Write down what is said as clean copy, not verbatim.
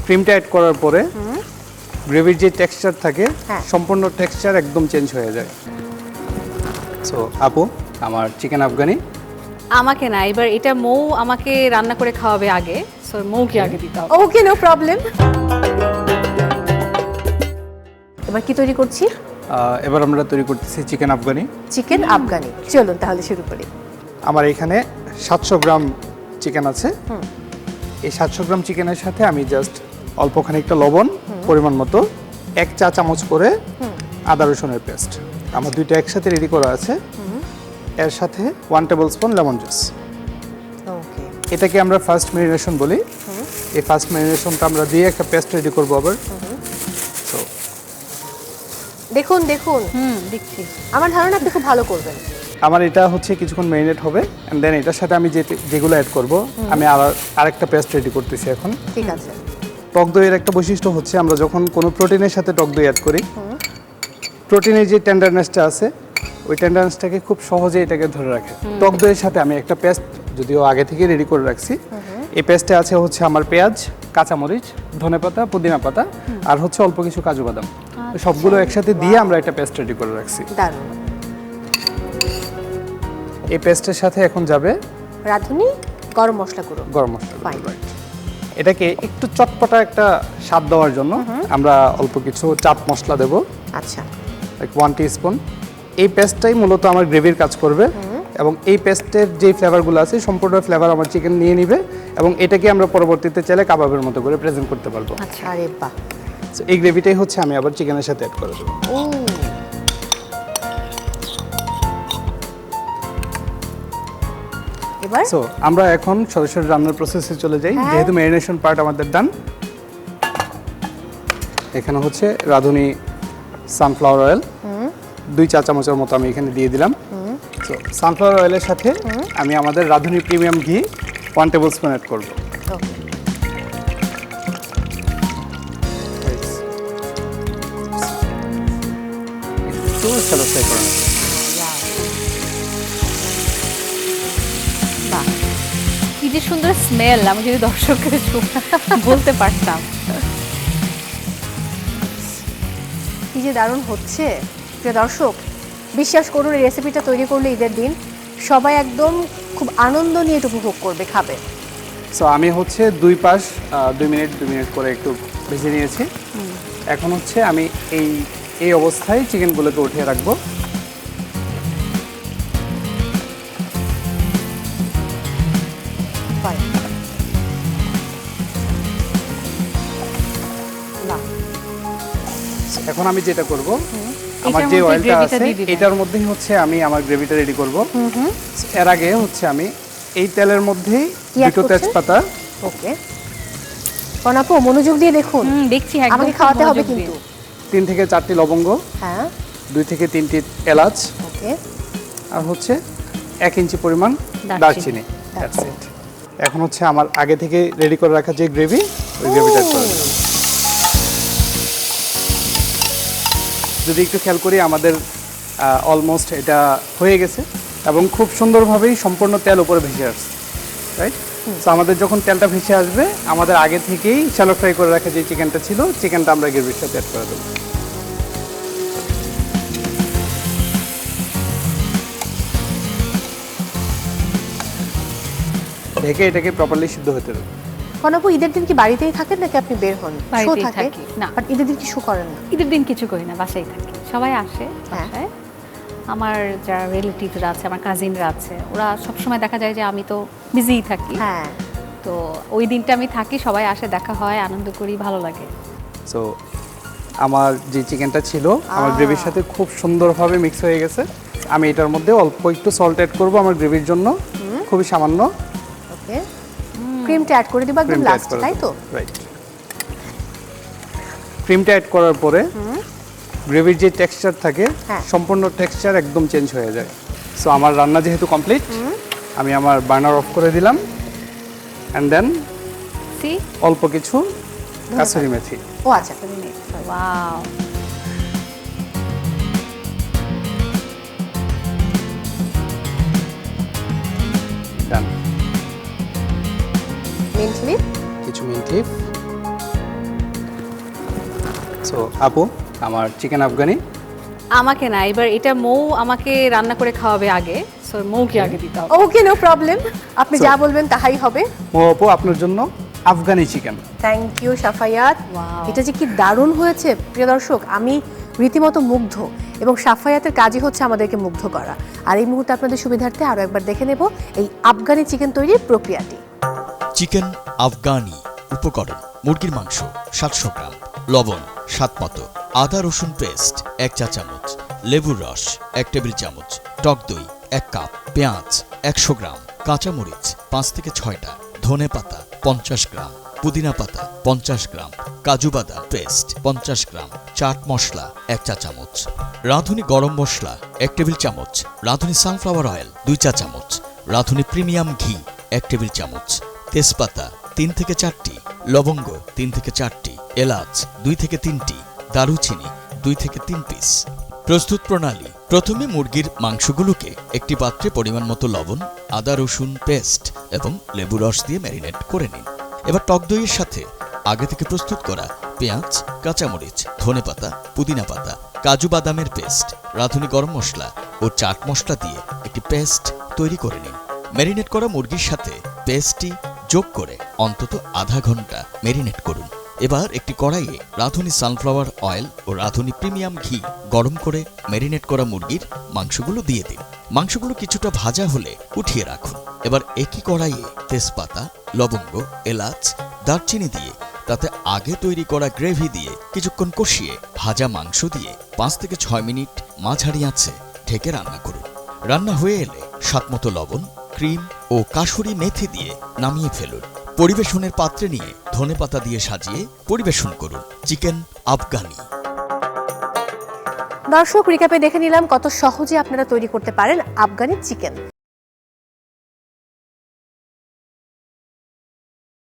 ক্রিমটা অ্যাড করার পরে গ্রেভির যে টেক্সচার থাকে সম্পূর্ণ টেক্সচার একদম চেঞ্জ হয়ে যায়। সো আপু, আমার চিকেন আফগানি। আমাকে না, এবার এটা মৌ আমাকে রান্না করে খাওয়াবে আগে, সো মৌকে আগে দিতে হবে। ওকে, নো প্রবলেম। এবার কি তৈরি করছি? এবার আমরা তৈরি করতেছি চিকেন আফগানি। চিকেন আফগানি, চলুন তাহলে শুরু করি। আমার এখানে 700 গ্রাম চিকেন আছে। এই 700 গ্রাম চিকেনের সাথে আমি জাস্ট অল্প খানিকটা লবণ, পরিমাণ মতো 1 চা চামচ করে আদা রসুনের পেস্ট, আমার দুইটা একসাথে রেডি করা আছে। এর সাথে 1 টেবিল স্পুন লেমন জুস। ওকে, এটাকে আমরা ফার্স্ট ম্যারিনেশন বলি। এই ফার্স্ট ম্যারিনেশনটা আমরা দিয়ে একটা পেস্ট রেডি করবো আবার। তো দেখুন দেখুন, দেখছি। আমার ধারণা আপনি খুব ভালো করবেন। আমার এটা হচ্ছে কিছুক্ষণ ম্যারিনেট হবে, এন্ড দেন এটার সাথে আমি যেগুলো অ্যাড করব, আমি আরেকটা পেস্ট রেডি করতেছি এখন। ঠিক আছে। টক দইয়ের একটা বৈশিষ্ট্য হচ্ছে আমরা যখন কোনো প্রোটিনের সাথে টক দই অ্যাড করি, প্রোটিনের যে টেন্ডারনেসটা আছে ওই টেন্ডারনেসটাকে খুব সহজে এটাকে ধরে রাখে। টক দইয়ের সাথে আমি একটা পেস্ট যদিও আগে থেকে রেডি করে রাখছি। এই পেস্টে আছে হচ্ছে আমার পেঁয়াজ, কাঁচামরিচ, ধনেপাতা, পুদিনা পাতা আর হচ্ছে অল্প কিছু কাজু বাদাম। সবগুলো একসাথে দিয়ে আমরা একটা পেস্ট রেডি করে রাখছি। দারুণ। এই পেস্টের সাথে এখন যাবে রাঁধুনি গরম মশলা গুঁড়ো। গরম মশলা। Fine. রাইট। এটাকে একটু চটপটা একটা স্বাদ দেওয়ার জন্য আমরা অল্প কিছু চাট মশলা দেব, আচ্ছা, লাইক 1 টিস্পুন। এই পেস্টটাই মূলত আমার গ্রেভির কাজ করবে এবং এই পেস্টের যে ফ্লেভারগুলো আছে সম্পূর্ণ ফ্লেভার আমার চিকেন নিয়ে নিবে এবং এটাকে আমরা পরবর্তীতে চাইলে কাবাবের মতো করে প্রেজেন্ট করতে পারবো। আচ্ছা, আরে বাহ। সো এই গ্রেভিটাই হচ্ছে আমি আবার চিকেনের সাথে অ্যাড করে দেবো। ও, এবার সো আমরা এখন সরাসরি রান্নার প্রসেসে চলে যাই। যেহেতু ম্যারিনেশন পার্ট আমাদের ডান, এখানে হচ্ছে রাঁধুনি সানফ্লাওয়ার অয়েল 2 চা চামচের মতো আমি এখানে দিয়ে দিলাম। সো সানফ্লাওয়ার অয়েলের সাথে আমি আমাদের রাঁধুনি প্রিমিয়াম ঘি 1 টেবিল স্পুন অ্যাড করবো। ওকে, একটু শ্যালো ফ্রাই করে নেব। বাহ, কি যে সুন্দর স্মেল, আমি যদি দর্শককে বলতে পারতাম। কি যে দারুণ হচ্ছে। প্রিয় দর্শক, বিশ্বাস করুন এই রেসিপিটা তৈরি করলে ঈদের দিন সবাই একদম খুব আনন্দ নিয়ে এটা উপভোগ করবে, খাবে। সো আমি হচ্ছে 2 পাশ 2 মিনিট করে একটু ভেজে নিয়েছি। এখন হচ্ছে আমি এই অবস্থায় চিকেনগুলোকে উঠিয়ে রাখবো। Fine. বাহ, এখন আমি যেটা করব, আমার এটার যে মধ্যে অয়েলটা গ্রেভিটা আছে দিয়ে দিবেন। এটার মধ্যেই হচ্ছে আমি আমার গ্রেভিটা রেডি করব। এর আগে হচ্ছে আমি এই তেলের মধ্যেই কি add দুটো করছেন? তেজপাতা, ওকে। কনাপু, মনোযোগ দিয়ে দেখুন, দেখছি, একদম আমাকে খুব খাওয়াতে হবে মনোযোগ দিয়ে। কিন্তু। 3 থেকে 4টি লবঙ্গ, হ্যাঁ, 2 থেকে 3টি এলাচ ওকে। আর হচ্ছে 1 ইঞ্চি পরিমাণ দারচিনি। That's it. এখন হচ্ছে আমার আগে থেকে রেডি করে রাখা যে গ্রেভি, ওই গ্রেভিটা করে দেব। যদি একটু খেয়াল করি আমাদের অলমোস্ট এটা হয়ে গেছে এবং খুব সুন্দরভাবেই সম্পূর্ণ তেল উপরে ভেসে আসছে, রাইট? সো আমাদের যখন তেলটা ভেসে আসবে, আমাদের আগে থেকেই শ্যালো ফ্রাই করে রাখা যে চিকেনটা ছিল, চিকেনটা আমরা গ্রেভির সাথে অ্যাড করে দেবো। ঢেকে এটাকে প্রপারলি সিদ্ধ হতে দেবো। কনাপু, ঈদের দিন কি বাড়িতেই থাকেন নাকি আপনি বের হন? শো বাড়িতেই থাকে থাকি। না। আর ঈদের দিন কি শো করেন না? ঈদের দিন কিছু করি না, বাসায় থাকি। সবাই আসে হ্যাঁ। বাসায়, আমার যারা রিলেটিভরা আছে, আমার কাজিনরা আছে, ওরা সবসময় দেখা যায় যে আমি তো বিজিই থাকি। হ্যাঁ, তো ওই দিনটা আমি থাকি, সবাই আসে, দেখা হয়, আনন্দ করি, ভালো লাগে। সো আমার যে চিকেনটা ছিল আমার গ্রেভির সাথে খুব সুন্দরভাবে মিক্স হয়ে গেছে। আমি এটার মধ্যে অল্প একটু সল্ট অ্যাড করব আমার গ্রেভির জন্য, খুবই সামান্য। ওকে। ক্রিমটা অ্যাড করে দিব একদম ক্রিমটা অ্যাড লাস্ট, করে তাই তো? রাইট। ক্রিমটা অ্যাড করার পরে গ্রেভির যে টেক্সচার থাকে সম্পূর্ণ টেক্সচার একদম চেঞ্জ হয়ে যায়। সো আমার রান্না যেহেতু কমপ্লিট, আমি আমার বার্নার অফ করে দিলাম অ্যান্ড দেন সি, অল্প কিছু কাসুরি মেথি। ও আচ্ছা, ওয়াও, ডান। মিন্ট লিভ, কিছু মিন্ট লিফ, সো আপু, আমার চিকেন আফগানি। আমাকে না, এবার এটা মৌ আমাকে রান্না করে খাওয়াবে আগে, সো মৌকে আগে দিতে হবে। ওকে, নো প্রবলেম, আপনি যা বলবেন তাহাই হবে। ও আপু, আপনার জন্য Afghani chicken. Thank you Safayat. Wow. এটা যে কি দারুণ হয়েছে প্রিয় দর্শক, আমি রীতিমতো মুগ্ধ, এবং সাফায়াতের কাজই হচ্ছে আমাদেরকে মুগ্ধ করা। আর এই মুহূর্তে আপনাদের সুবিধার্থে আরও একবার দেখে নেব এই আফগানি চিকেন তৈরির প্রক্রিয়াটি। চিকেন আফগানি উপকরণ: মুরগির মাংস 700 গ্রাম, লবণ স্বাদ মতো, আদা রসুন পেস্ট 1 চা চামচ, লেবুর রস 1 টেবিল চামচ, টক দই 1 কাপ, পেঁয়াজ 100 গ্রাম, কাঁচামরিচ 5 থেকে 6টা, ধনে পাতা 50 গ্রাম, পুদিনা পাতা 50 গ্রাম, কাজু বাদাম পেস্ট 50 গ্রাম, চাট মশলা 1 চা চামচ, রাঁধুনি গরম মশলা 1 টেবিল চামচ, রাঁধুনি সানফ্লাওয়ার অয়েল 2 চা চামচ, রাঁধুনি প্রিমিয়াম ঘি 1 টেবিল চামচ, তেজপাতা 3 থেকে 4টি, লবঙ্গ 3 থেকে 4টি, এলাচ 2 থেকে 3টি, দারুচিনি 2 থেকে 3 পিস। প্রস্তুত প্রণালী: প্রথমে মুরগির মাংসগুলোকে একটি পাত্রে পরিমাণ মতো লবণ, আদা রসুন পেস্ট এবং লেবু রস দিয়ে ম্যারিনেট করে নিন। এবার টক দইয়ের সাথে আগে থেকে প্রস্তুত করা পেঁয়াজ, কাঁচামরিচ, ধনেপাতা, পুদিনা পাতা, কাজু বাদামের পেস্ট, রাঁধুনি গরম মশলা ও চাট মশলা দিয়ে একটি পেস্ট তৈরি করে নিন। ম্যারিনেট করা মুরগির সাথে পেস্টটি যোগ করে অন্তত আধা ঘন্টা ম্যারিনেট করুন। এবার একটি কড়াইয়ে রাঁধুনি সানফ্লাওয়ার অয়েল ও রাঁধুনি প্রিমিয়াম ঘি গরম করে ম্যারিনেট করা মুরগির মাংসগুলো দিয়ে দিন। মাংসগুলো কিছুটা ভাজা হলে উঠিয়ে রাখুন। এবার একই কড়াইয়ে তেজপাতা, লবঙ্গ, এলাচ, দারচিনি দিয়ে তাতে আগে তৈরি করা গ্রেভি দিয়ে কিছুক্ষণ কষিয়ে ভাজা মাংস দিয়ে 5 থেকে 6 মিনিট মাঝারি আঁচে ঢেকে রান্না করুন। রান্না হয়ে এলে স্বাদমতো লবণ, ক্রিম ও কাসুরি মেথি দিয়ে নামিয়ে ফেলুন। পরিবেশনের পাত্রে নিয়ে ধনেপাতা দিয়ে সাজিয়ে পরিবেশন করুন চিকেন আফগানি। দর্শক, রিক্যাপে দেখে নিলাম কত সহজে আপনারা তৈরি করতে পারেন আফগানি চিকেন।